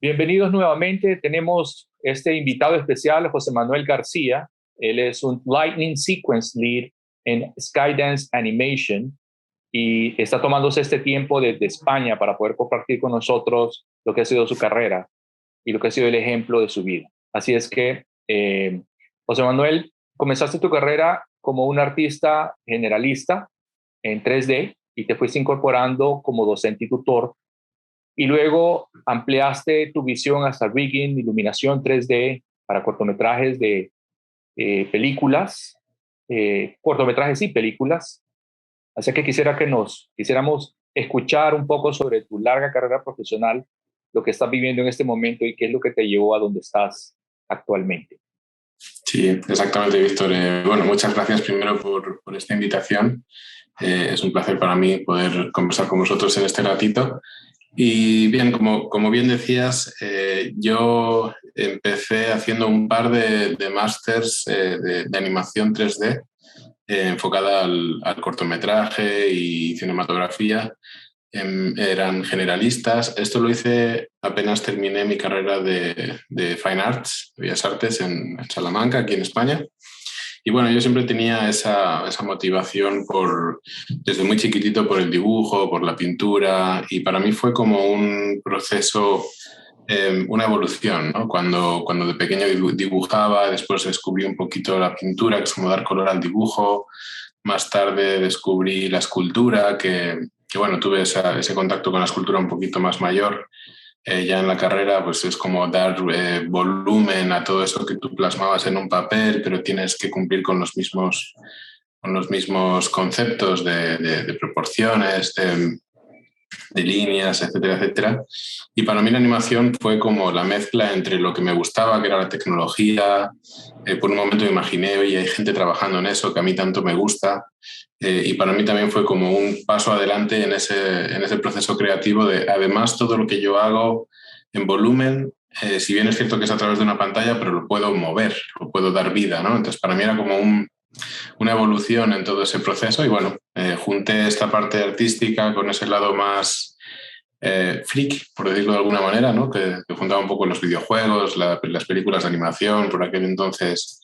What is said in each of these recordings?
Bienvenidos nuevamente. Tenemos este invitado especial, José Manuel García. Él es un Lightning Sequence Lead en Skydance Animation y está tomándose este tiempo desde España para poder compartir con nosotros lo que ha sido su carrera y lo que ha sido el ejemplo de su vida. Así es que, José Manuel, comenzaste tu carrera como un artista generalista en 3D y te fuiste incorporando como docente y tutor y luego ampliaste tu visión hasta rigging, iluminación 3D para cortometrajes de películas, cortometrajes y películas. Así que quisiera que quisiéramos escuchar un poco sobre tu larga carrera profesional, lo que estás viviendo en este momento y qué es lo que te llevó a donde estás actualmente. Sí, exactamente, Víctor. Bueno, muchas gracias primero por esta invitación. Es un placer para mí poder conversar con vosotros en este ratito. Y bien, como bien decías, yo empecé haciendo un par de másters de animación 3D enfocada al cortometraje y cinematografía. Eran generalistas. Esto lo hice apenas terminé mi carrera de Fine Arts, de Bellas Artes en Salamanca, aquí en España. Y bueno, yo siempre tenía esa motivación desde muy chiquitito por el dibujo, por la pintura, y para mí fue como un proceso, una evolución, ¿no? Cuando de pequeño dibujaba, después descubrí un poquito la pintura, que es como dar color al dibujo. Más tarde descubrí la escultura, que bueno, tuve ese contacto con la escultura un poquito más mayor. Ya en la carrera pues es como dar volumen a todo eso que tú plasmabas en un papel, pero tienes que cumplir con los mismos conceptos de proporciones, de líneas, etcétera, etcétera. Y para mí la animación fue como la mezcla entre lo que me gustaba, que era la tecnología. Por un momento me imaginé, oye, hay gente trabajando en eso que a mí tanto me gusta. Y para mí también fue como un paso adelante en ese proceso creativo de, además, todo lo que yo hago en volumen, si bien es cierto que es a través de una pantalla, pero lo puedo mover, lo puedo dar vida, ¿no? Entonces, para mí era como una evolución en todo ese proceso y bueno, junté esta parte artística con ese lado más freak, por decirlo de alguna manera, ¿no? Que juntaba un poco los videojuegos, las películas de animación. Por aquel entonces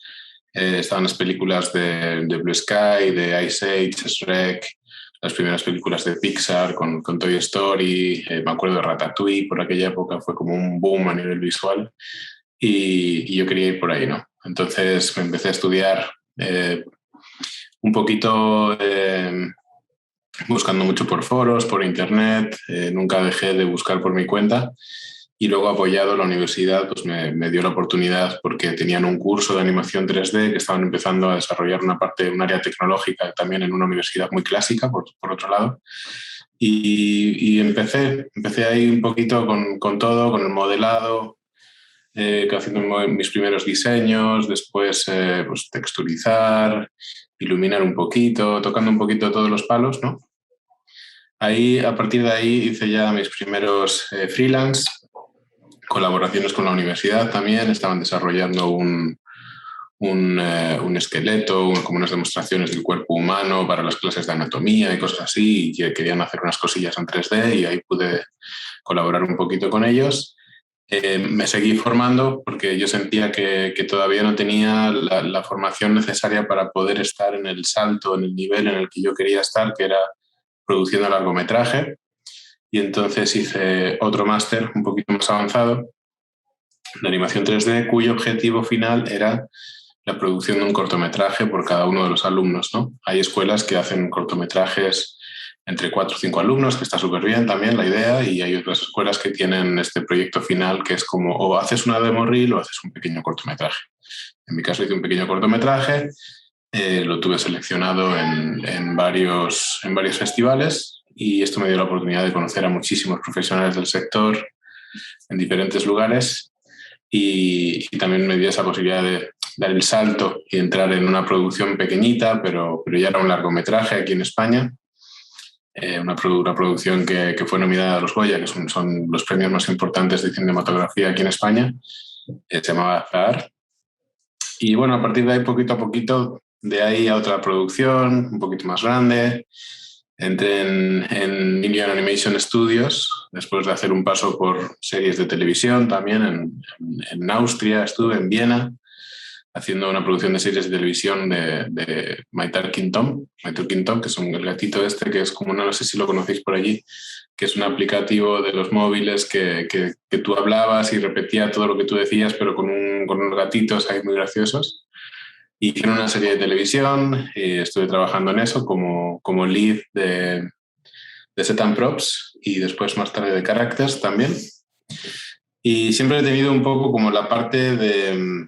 estaban las películas de Blue Sky, de Ice Age, Shrek, las primeras películas de Pixar con Toy Story. Me acuerdo de Ratatouille, por aquella época fue como un boom a nivel visual y yo quería ir por ahí, ¿no? Entonces me empecé a estudiar un poquito buscando mucho por foros, por internet. Nunca dejé de buscar por mi cuenta y luego apoyado la universidad pues me dio la oportunidad porque tenían un curso de animación 3D que estaban empezando a desarrollar un área tecnológica también en una universidad muy clásica, por otro lado. Y empecé ahí un poquito con todo, con el modelado, haciendo mis primeros diseños, después pues texturizar, iluminar un poquito, tocando un poquito todos los palos, ¿no? Ahí, a partir de ahí hice ya mis primeros freelance, colaboraciones con la universidad también, estaban desarrollando un esqueleto, como unas demostraciones del cuerpo humano para las clases de anatomía y cosas así, y que querían hacer unas cosillas en 3D y ahí pude colaborar un poquito con ellos. Me seguí formando porque yo sentía que todavía no tenía la formación necesaria para poder estar en el salto, en el nivel en el que yo quería estar, que era produciendo largometraje. Y entonces hice otro máster un poquito más avanzado de animación 3D, cuyo objetivo final era la producción de un cortometraje por cada uno de los alumnos, ¿no? Hay escuelas que hacen cortometrajes entre 4 o 5 alumnos, que está súper bien también la idea, y hay otras escuelas que tienen este proyecto final que es como o haces una demo reel o haces un pequeño cortometraje. En mi caso hice un pequeño cortometraje, lo tuve seleccionado en varios festivales y esto me dio la oportunidad de conocer a muchísimos profesionales del sector en diferentes lugares y también me dio esa posibilidad de dar el salto y entrar en una producción pequeñita, pero ya era un largometraje aquí en España. Una producción que fue nominada a los Goya, que son los premios más importantes de cinematografía aquí en España. Se llamaba Zahar. Y bueno, a partir de ahí, poquito a poquito, de ahí a otra producción, un poquito más grande. Entré en Ilion Animation Studios, después de hacer un paso por series de televisión también. En Austria estuve, en Viena, haciendo una producción de series de televisión de My Talking Tom, que es el gatito este, que es como, no sé si lo conocéis por allí, que es un aplicativo de los móviles que tú hablabas y repetía todo lo que tú decías, pero con unos gatitos ahí muy graciosos. Hicieron una serie de televisión y estuve trabajando en eso como lead de set and props y después más tarde de characters también. Y siempre he tenido un poco como la parte de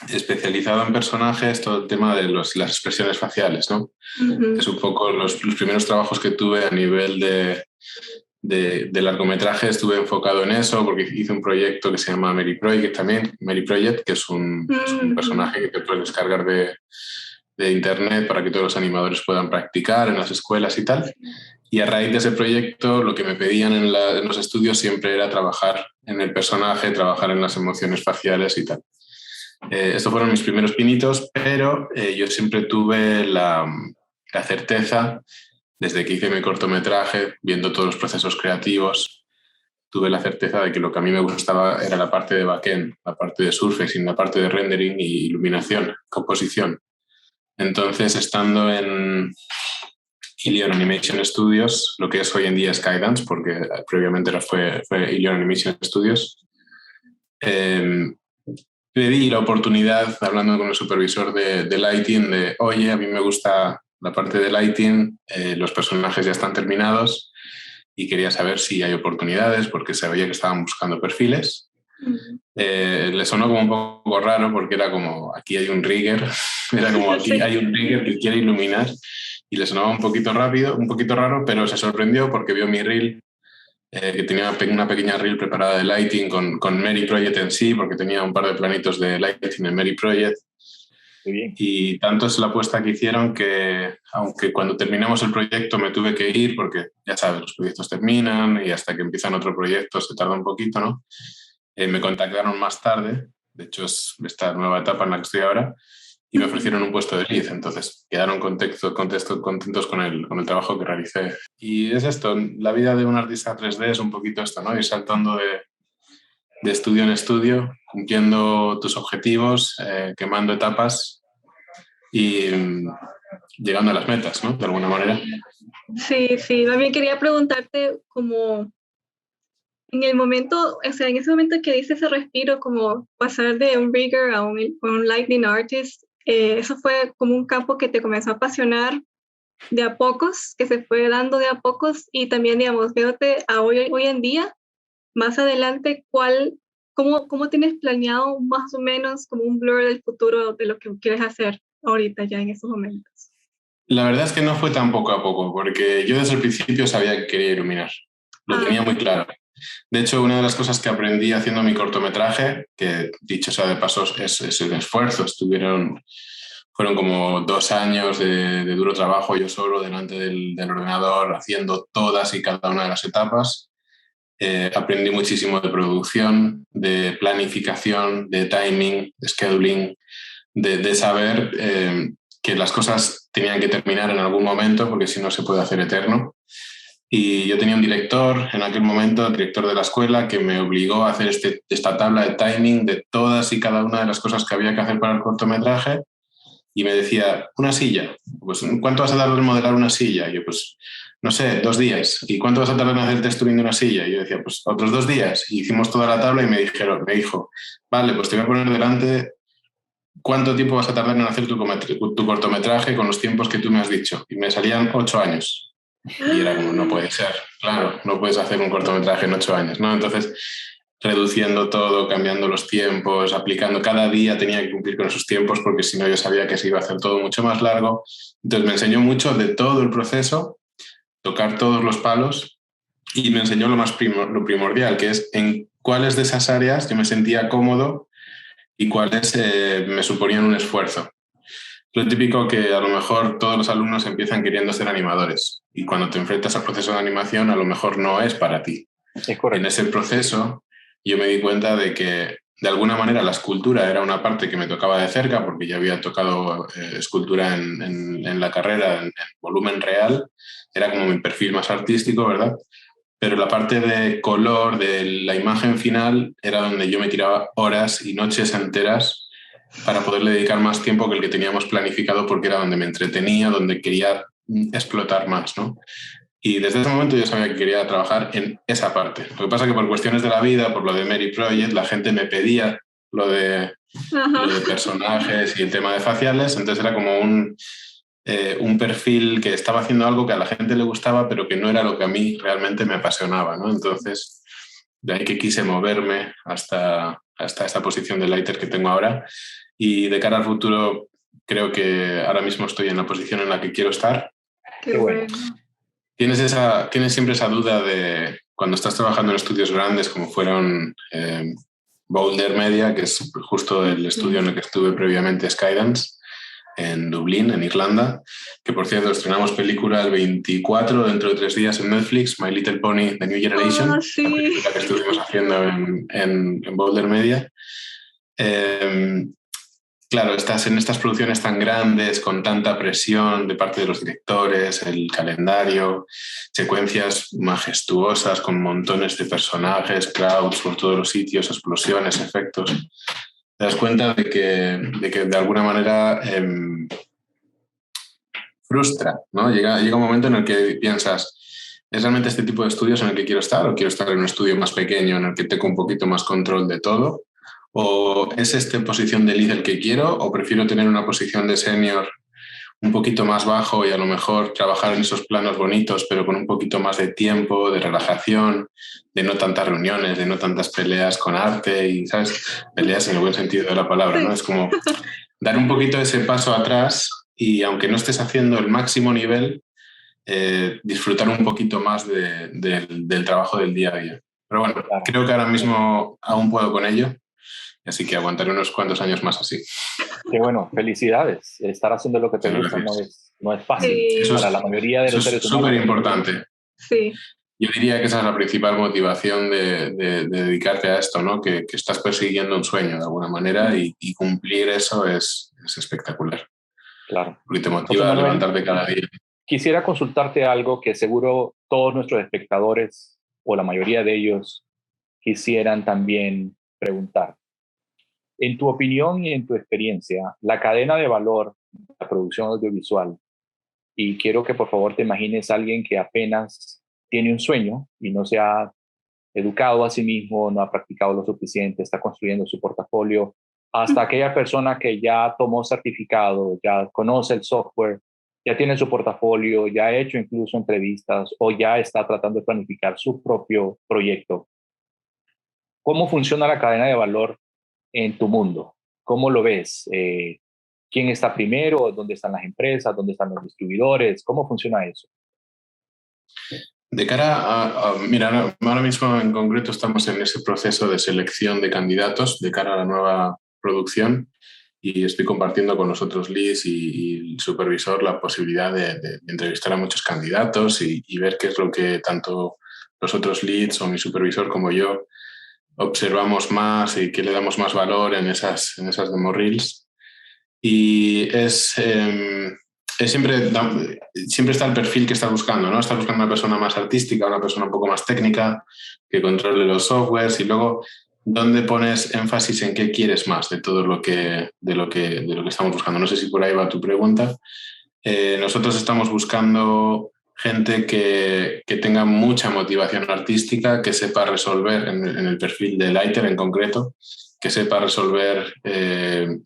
especializado en personajes, todo el tema de las expresiones faciales, ¿no? Uh-huh. Es un poco los primeros trabajos que tuve a nivel de largometraje, estuve enfocado en eso porque hice un proyecto que se llama Mary Project también, Mary Project, que es un personaje que te puedes descargar de internet para que todos los animadores puedan practicar en las escuelas y tal. Y a raíz de ese proyecto, lo que me pedían en los estudios siempre era trabajar en el personaje, trabajar en las emociones faciales y tal. Estos fueron mis primeros pinitos, pero yo siempre tuve la certeza, desde que hice mi cortometraje, viendo todos los procesos creativos, tuve la certeza de que lo que a mí me gustaba era la parte de backend, la parte de surfacing, la parte de rendering y iluminación, composición. Entonces, estando en Ilion Animation Studios, lo que es hoy en día Skydance, porque previamente fue Ilion Animation Studios, pedí la oportunidad, hablando con el supervisor de lighting, de, oye, a mí me gusta la parte de lighting, los personajes ya están terminados y quería saber si hay oportunidades porque sabía que estaban buscando perfiles. Le sonó como un poco raro porque era como, aquí hay un rigger, era como, aquí hay un rigger que quiere iluminar, y le sonaba un poquito raro, pero se sorprendió porque vio mi reel, que tenía una pequeña reel preparada de lighting con Mary Project en sí, porque tenía un par de planitos de lighting en Mary Project. Muy bien. Y tanto es la apuesta que hicieron que, aunque cuando terminamos el proyecto me tuve que ir, porque ya sabes, los proyectos terminan y hasta que empiezan otro proyecto se tarda un poquito, ¿no? Me contactaron más tarde, de hecho es esta nueva etapa en la que estoy ahora, y me ofrecieron un puesto de lead, entonces quedaron contentos con el trabajo que realicé. Y es esto, la vida de un artista 3D es un poquito esto, ¿no? Ir saltando de estudio en estudio, cumpliendo tus objetivos, quemando etapas y llegando a las metas, ¿no? De alguna manera. Sí, sí. También quería preguntarte como en el momento, o sea, en ese momento que dices ese respiro, como pasar de un rigger a un lightning artist, eso fue como un campo que te comenzó a apasionar de a pocos, que se fue dando de a pocos, y también, digamos, viéndote a hoy en día, más adelante, ¿cómo tienes planeado más o menos como un blur del futuro de lo que quieres hacer ahorita ya en esos momentos? La verdad es que no fue tan poco a poco, porque yo desde el principio sabía que quería iluminar. Lo tenía muy claro. De hecho, una de las cosas que aprendí haciendo mi cortometraje, que dicho sea de paso es el esfuerzo, fueron como 2 años de duro trabajo yo solo delante del ordenador, haciendo todas y cada una de las etapas. Aprendí muchísimo de producción, de planificación, de timing, de scheduling, de saber que las cosas tenían que terminar en algún momento, porque si no se puede hacer eterno. Y yo tenía un director en aquel momento, el director de la escuela, que me obligó a hacer esta tabla de timing de todas y cada una de las cosas que había que hacer para el cortometraje, y me decía, una silla, pues ¿cuánto vas a tardar en modelar una silla? Y yo, pues, no sé, 2 días. ¿Y cuánto vas a tardar en hacer el texturing de una silla? Y yo decía, pues otros 2 días. Y hicimos toda la tabla y me dijo, vale, pues te voy a poner delante cuánto tiempo vas a tardar en hacer tu cortometraje con los tiempos que tú me has dicho. Y me salían 8 años. Y era como, no puede ser, claro, no puedes hacer un cortometraje en 8 años, ¿no? Entonces, reduciendo todo, cambiando los tiempos, aplicando, cada día tenía que cumplir con esos tiempos porque si no yo sabía que se iba a hacer todo mucho más largo. Entonces me enseñó mucho de todo el proceso, tocar todos los palos, y me enseñó lo primordial, que es en cuáles de esas áreas yo me sentía cómodo y cuáles me suponían un esfuerzo. Lo típico que a lo mejor todos los alumnos empiezan queriendo ser animadores y cuando te enfrentas al proceso de animación a lo mejor no es para ti. Es correcto. En ese proceso yo me di cuenta de que de alguna manera la escultura era una parte que me tocaba de cerca porque ya había tocado escultura en la carrera en volumen real, era como mi perfil más artístico, ¿verdad? Pero la parte de color, de la imagen final, era donde yo me tiraba horas y noches enteras para poderle dedicar más tiempo que el que teníamos planificado porque era donde me entretenía, donde quería explotar más, ¿no? Y desde ese momento yo sabía que quería trabajar en esa parte. Lo que pasa es que por cuestiones de la vida, por lo de Mary Project, la gente me pedía lo de personajes y el tema de faciales, entonces era como un perfil que estaba haciendo algo que a la gente le gustaba, pero que no era lo que a mí realmente me apasionaba, ¿no? Entonces, de ahí que quise moverme hasta esta posición de lighter que tengo ahora. Y de cara al futuro, creo que ahora mismo estoy en la posición en la que quiero estar. Qué bueno. Tienes siempre esa duda de cuando estás trabajando en estudios grandes como fueron Boulder Media, que es justo el estudio en el que estuve previamente, Skydance, en Dublín, en Irlanda, que por cierto estrenamos película el 24, dentro de 3 días en Netflix, My Little Pony, The New Generation, Sí. la película que estuvimos haciendo en Boulder Media. Claro, estás en estas producciones tan grandes, con tanta presión de parte de los directores, el calendario, secuencias majestuosas con montones de personajes, crowds por todos los sitios, explosiones, efectos. Te das cuenta de que de alguna manera frustra, ¿no? Llega un momento en el que piensas, ¿es realmente este tipo de estudios en el que quiero estar o quiero estar en un estudio más pequeño en el que tengo un poquito más control de todo? ¿O es esta posición de lead el que quiero o prefiero tener una posición de senior un poquito más bajo y a lo mejor trabajar en esos planos bonitos pero con un poquito más de tiempo, de relajación, de no tantas reuniones, de no tantas peleas con arte y, ¿sabes? Peleas en el buen sentido de la palabra, ¿no? Es como dar un poquito ese paso atrás y aunque no estés haciendo el máximo nivel, disfrutar un poquito más del trabajo del día a día. Pero bueno, claro, creo que ahora mismo aún puedo con ello. Así que aguantaré unos cuantos años más así. Qué bueno, felicidades. Estar haciendo lo que te gusta no es fácil. Eso para la mayoría de los seres humanos. Es súper importante. Sí. Yo diría que esa es la principal motivación de dedicarte a esto, ¿no? Que estás persiguiendo un sueño de alguna manera y cumplir eso es espectacular. Claro. Porque te motiva a levantarte cada día. Quisiera consultarte algo que seguro todos nuestros espectadores o la mayoría de ellos quisieran también preguntar. En tu opinión y en tu experiencia, la cadena de valor de la producción audiovisual, y quiero que por favor te imagines a alguien que apenas tiene un sueño y no se ha educado a sí mismo, no ha practicado lo suficiente, está construyendo su portafolio, hasta aquella persona que ya tomó certificado, ya conoce el software, ya tiene su portafolio, ya ha hecho incluso entrevistas o ya está tratando de planificar su propio proyecto. ¿Cómo funciona la cadena de valor en tu mundo? ¿Cómo lo ves? ¿Quién está primero? ¿Dónde están las empresas? ¿Dónde están los distribuidores? ¿Cómo funciona eso? De cara mira, ahora mismo en concreto estamos en ese proceso de selección de candidatos de cara a la nueva producción y estoy compartiendo con los otros leads y el supervisor la posibilidad de entrevistar a muchos candidatos y ver qué es lo que tanto los otros leads o mi supervisor como yo observamos más y qué le damos más valor en esas demo reels. Y siempre está el perfil que estás buscando, ¿no? Estás buscando una persona más artística, una persona un poco más técnica, que controle los softwares y luego dónde pones énfasis en qué quieres más de todo de lo que estamos buscando. No sé si por ahí va tu pregunta. Nosotros estamos buscando gente que tenga mucha motivación artística, que sepa resolver en el perfil de Lighter en concreto, que sepa resolver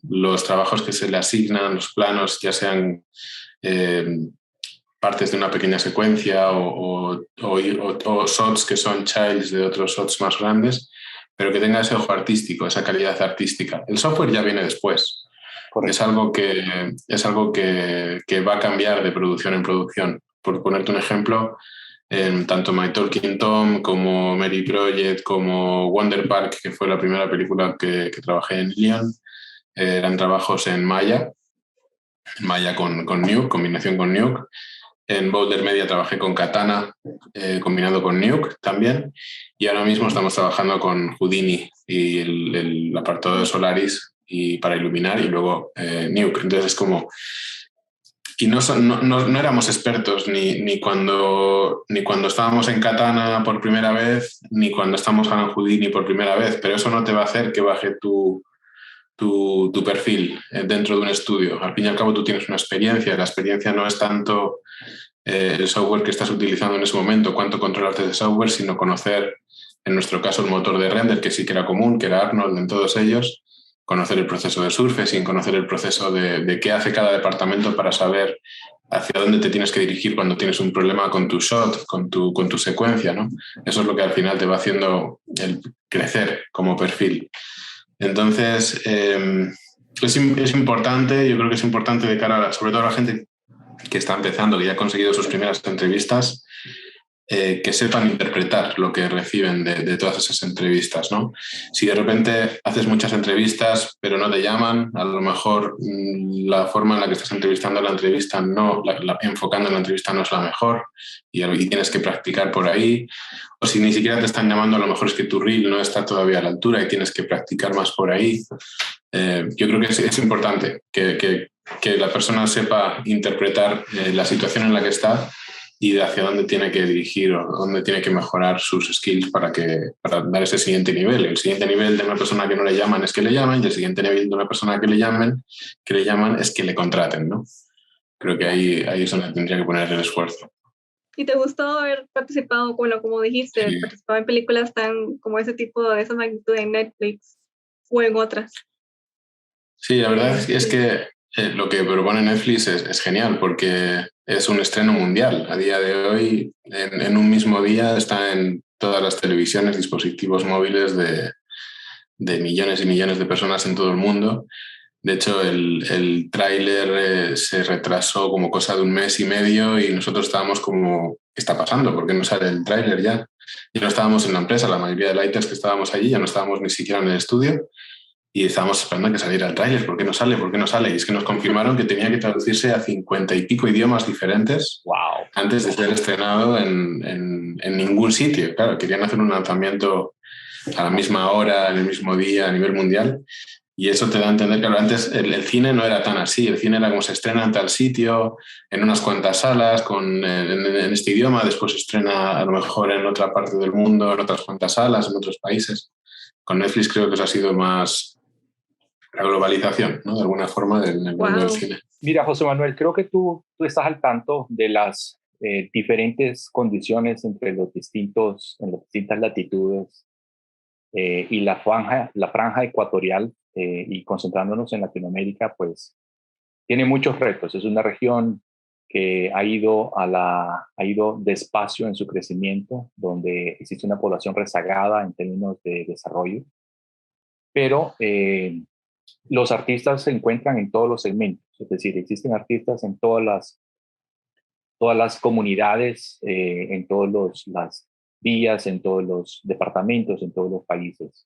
los trabajos que se le asignan, los planos, ya sean partes de una pequeña secuencia o shots que son childs de otros shots más grandes, pero que tenga ese ojo artístico, esa calidad artística. El software ya viene después. Correcto. Es algo que va a cambiar de producción en producción. Por ponerte un ejemplo, tanto My Talking Tom como Mary Project como Wonder Park, que fue la primera película que trabajé en Lyon, eran trabajos en Maya con Nuke, combinación con Nuke, En Boulder Media trabajé con Katana, combinando con Nuke también. Y ahora mismo estamos trabajando con Houdini y el apartado de Solaris y para iluminar y luego Nuke. Entonces es como... Y no éramos expertos ni cuando estábamos en Katana por primera vez, ni cuando estamos ahora en Houdini por primera vez, pero eso no te va a hacer que baje tu perfil dentro de un estudio. Al fin y al cabo tú tienes una experiencia. La experiencia no es tanto el software que estás utilizando en ese momento, cuánto controlas de ese software, sino conocer, en nuestro caso, el motor de render, que sí que era común, que era Arnold en todos ellos, conocer el proceso de surfacing, conocer el proceso de qué hace cada departamento para saber hacia dónde te tienes que dirigir cuando tienes un problema con tu shot, con tu secuencia, ¿no? Eso es lo que al final te va haciendo crecer como perfil. Entonces, es importante, yo creo que es importante de cara, sobre todo a la gente que está empezando, que ya ha conseguido sus primeras entrevistas, que sepan interpretar lo que reciben de todas esas entrevistas, ¿no? Si de repente haces muchas entrevistas pero no te llaman, a lo mejor la forma en la que estás entrevistando la entrevista enfocando en la entrevista no es la mejor y tienes que practicar por ahí. O si ni siquiera te están llamando, a lo mejor es que tu reel no está todavía a la altura y tienes que practicar más por ahí. Yo creo que es importante que la persona sepa interpretar la situación en la que está y de hacia dónde tiene que dirigir o dónde tiene que mejorar sus skills para dar ese siguiente nivel. El siguiente nivel de una persona que no le llaman es que le llaman, y el siguiente nivel de una persona que le llaman es que le contraten, ¿no? Creo que ahí es donde tendría que poner el esfuerzo. ¿Y te gustó haber participado, bueno, como dijiste, Sí. participado en películas tan como ese tipo, de esa magnitud en Netflix o en otras? Sí, la verdad es que lo que propone Netflix es genial porque es un estreno mundial. A día de hoy, en un mismo día, está en todas las televisiones, dispositivos móviles de millones y millones de personas en todo el mundo. De hecho, el tráiler se retrasó como cosa de 1 mes y medio y nosotros estábamos como, ¿qué está pasando? ¿Por qué no sale el tráiler ya? Y no estábamos en la empresa, la mayoría de lighters que estábamos allí ya no estábamos ni siquiera en el estudio. Y estábamos esperando a que saliera el tráiler. ¿Por qué no sale? ¿Por qué no sale? Y es que nos confirmaron que tenía que traducirse a 50 y pico idiomas diferentes. Wow. Antes de ser estrenado en ningún sitio. Claro, querían hacer un lanzamiento a la misma hora, en el mismo día, a nivel mundial. Y eso te da a entender que antes el cine no era tan así. El cine era como se estrena en tal sitio, en unas cuantas salas, en este idioma, después se estrena a lo mejor en otra parte del mundo, en otras cuantas salas, en otros países. Con Netflix creo que eso ha sido más la globalización, ¿no? De alguna forma, del mundo del cine. Mira, José Manuel, creo que tú estás al tanto de las diferentes condiciones en las distintas latitudes y la franja ecuatorial, y concentrándonos en Latinoamérica, pues tiene muchos retos. Es una región que ha ido despacio en su crecimiento, donde existe una población rezagada en términos de desarrollo, pero los artistas se encuentran en todos los segmentos, es decir, existen artistas en todas las comunidades, en todas las villas, en todos los departamentos, en todos los países.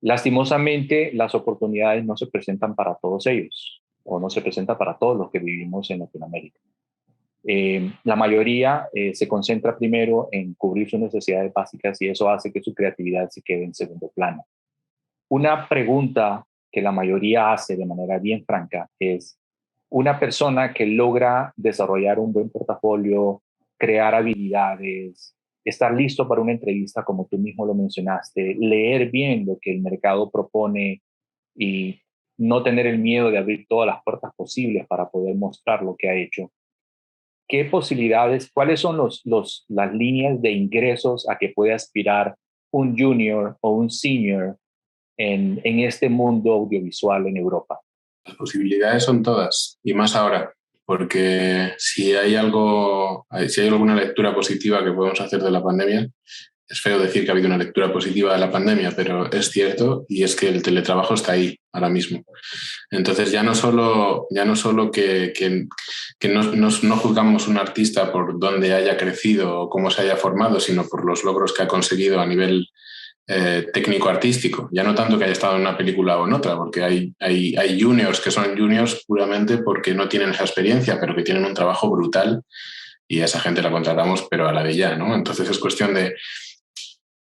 Lastimosamente, las oportunidades no se presentan para todos ellos, o no se presentan para todos los que vivimos en Latinoamérica. La mayoría se concentra primero en cubrir sus necesidades básicas y eso hace que su creatividad se quede en segundo plano. Una pregunta que la mayoría hace de manera bien franca es: una persona que logra desarrollar un buen portafolio, crear habilidades, estar listo para una entrevista, como tú mismo lo mencionaste, leer bien lo que el mercado propone y no tener el miedo de abrir todas las puertas posibles para poder mostrar lo que ha hecho. ¿Qué posibilidades, cuáles son las líneas de ingresos a que puede aspirar un junior o un senior en este mundo audiovisual en Europa? Las posibilidades son todas, y más ahora, porque si hay alguna lectura positiva que podemos hacer de la pandemia, es feo decir que ha habido una lectura positiva de la pandemia, pero es cierto, y es que el teletrabajo está ahí ahora mismo. Entonces ya no solo que no juzgamos un artista por dónde haya crecido o cómo se haya formado, sino por los logros que ha conseguido a nivel técnico-artístico. Ya no tanto que haya estado en una película o en otra, porque hay juniors que son juniors puramente porque no tienen esa experiencia, pero que tienen un trabajo brutal y a esa gente la contratamos, pero a la de ya, ¿no? Entonces es cuestión de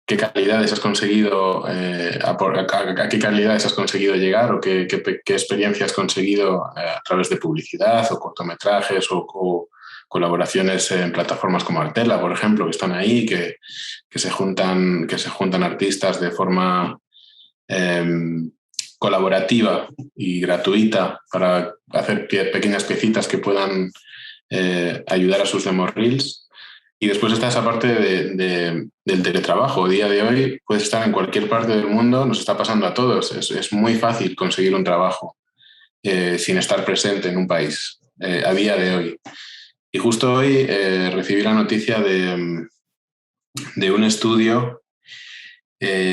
qué calidades has conseguido, a qué calidades has conseguido llegar o qué experiencia has conseguido a través de publicidad o cortometrajes o colaboraciones en plataformas como Artela, por ejemplo, que están ahí, que se juntan artistas de forma colaborativa y gratuita para hacer pequeñas piecitas que puedan ayudar a sus demo reels. Y después está esa parte del teletrabajo. A día de hoy puedes estar en cualquier parte del mundo, nos está pasando a todos. Es muy fácil conseguir un trabajo sin estar presente en un país a día de hoy. Y justo hoy recibí la noticia de un estudio,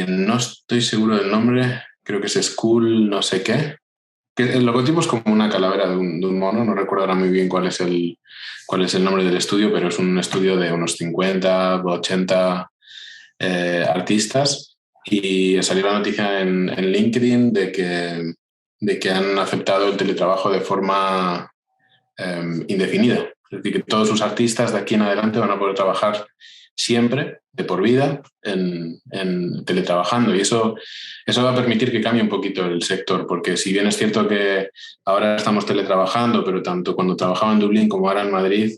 no estoy seguro del nombre, creo que es School no sé qué, que el logotipo es como una calavera de un mono, no recuerdo ahora muy bien cuál es el nombre del estudio, pero es un estudio de unos 50 o 80 artistas, y salió la noticia en LinkedIn de que han aceptado el teletrabajo de forma indefinida. Es decir, que todos sus artistas de aquí en adelante van a poder trabajar siempre, de por vida, en teletrabajando. Y eso va a permitir que cambie un poquito el sector, porque si bien es cierto que ahora estamos teletrabajando, pero tanto cuando trabajaba en Dublín como ahora en Madrid,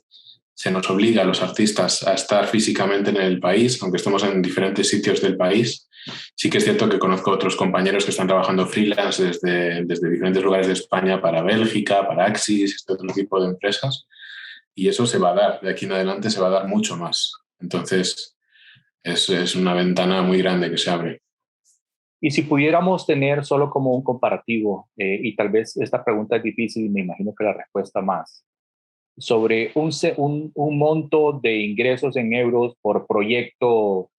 se nos obliga a los artistas a estar físicamente en el país, aunque estemos en diferentes sitios del país. Sí que es cierto que conozco otros compañeros que están trabajando freelance desde diferentes lugares de España para Bélgica, para Axis, este otro tipo de empresas, y eso se va a dar, de aquí en adelante se va a dar mucho más. Entonces, es una ventana muy grande que se abre. Y si pudiéramos tener solo como un comparativo, y tal vez esta pregunta es difícil y me imagino que la respuesta más, sobre un monto de ingresos en euros por proyecto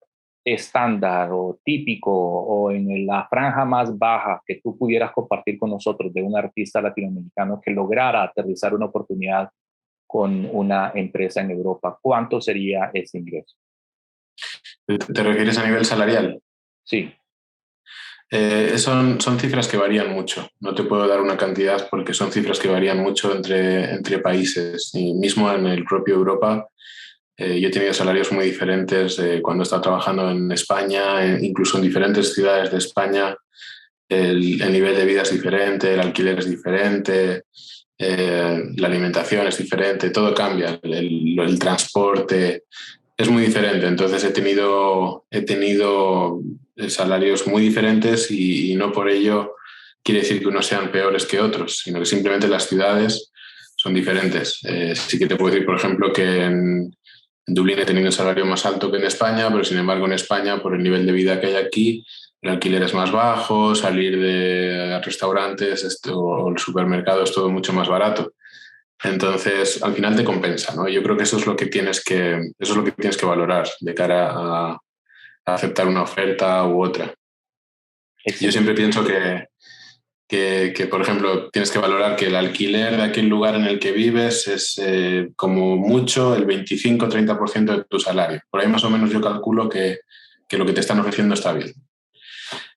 estándar o típico o en la franja más baja que tú pudieras compartir con nosotros de un artista latinoamericano que lograra aterrizar una oportunidad con una empresa en Europa, ¿cuánto sería ese ingreso? ¿Te refieres a nivel salarial? Sí. Son cifras que varían mucho. No te puedo dar una cantidad porque son cifras que varían mucho entre países. Y mismo en el propio Europa, yo he tenido salarios muy diferentes cuando he estado trabajando en España, incluso en diferentes ciudades de España. El nivel de vida es diferente, el alquiler es diferente, la alimentación es diferente, todo cambia, el transporte es muy diferente. Entonces he tenido salarios muy diferentes y no por ello quiere decir que unos sean peores que otros, sino que simplemente las ciudades son diferentes. Sí que te puedo decir, por ejemplo, que en Dublín he tenido un salario más alto que en España, pero sin embargo en España, por el nivel de vida que hay aquí, el alquiler es más bajo, salir de restaurantes o el supermercado es todo mucho más barato. Entonces, al final te compensa, ¿no? Yo creo que eso es lo que tienes que valorar de cara a aceptar una oferta u otra. Excelente. Yo siempre pienso que, por ejemplo, tienes que valorar que el alquiler de aquel lugar en el que vives es como mucho el 25-30% de tu salario. Por ahí más o menos yo calculo que lo que te están ofreciendo está bien.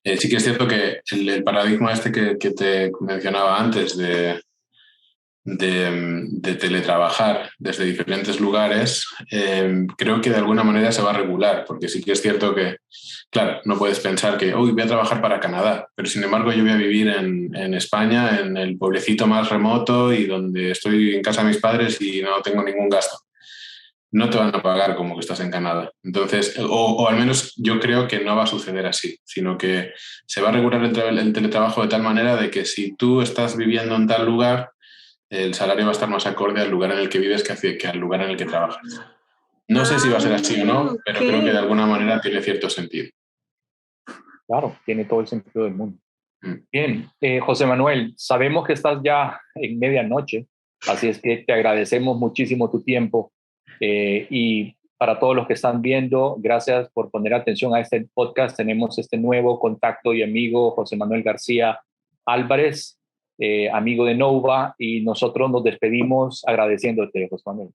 Sí que es cierto que el paradigma este que te mencionaba antes de teletrabajar desde diferentes lugares, creo que de alguna manera se va a regular, porque sí que es cierto que, claro, no puedes pensar que voy a trabajar para Canadá, pero sin embargo yo voy a vivir en España, en el pueblecito más remoto y donde estoy en casa de mis padres y no tengo ningún gasto. No te van a pagar como que estás en Canadá. Entonces, o al menos yo creo que no va a suceder así, sino que se va a regular el teletrabajo de tal manera de que si tú estás viviendo en tal lugar, el salario va a estar más acorde al lugar en el que vives que al lugar en el que trabajas. No sé si va a ser así o no, pero creo que de alguna manera tiene cierto sentido. Claro, tiene todo el sentido del mundo. Mm. Bien, José Manuel, sabemos que estás ya en medianoche, así es que te agradecemos muchísimo tu tiempo, y para todos los que están viendo, gracias por poner atención a este podcast. Tenemos este nuevo contacto y amigo, José Manuel García Álvarez, amigo de Nova, y nosotros nos despedimos agradeciéndote, José Manuel.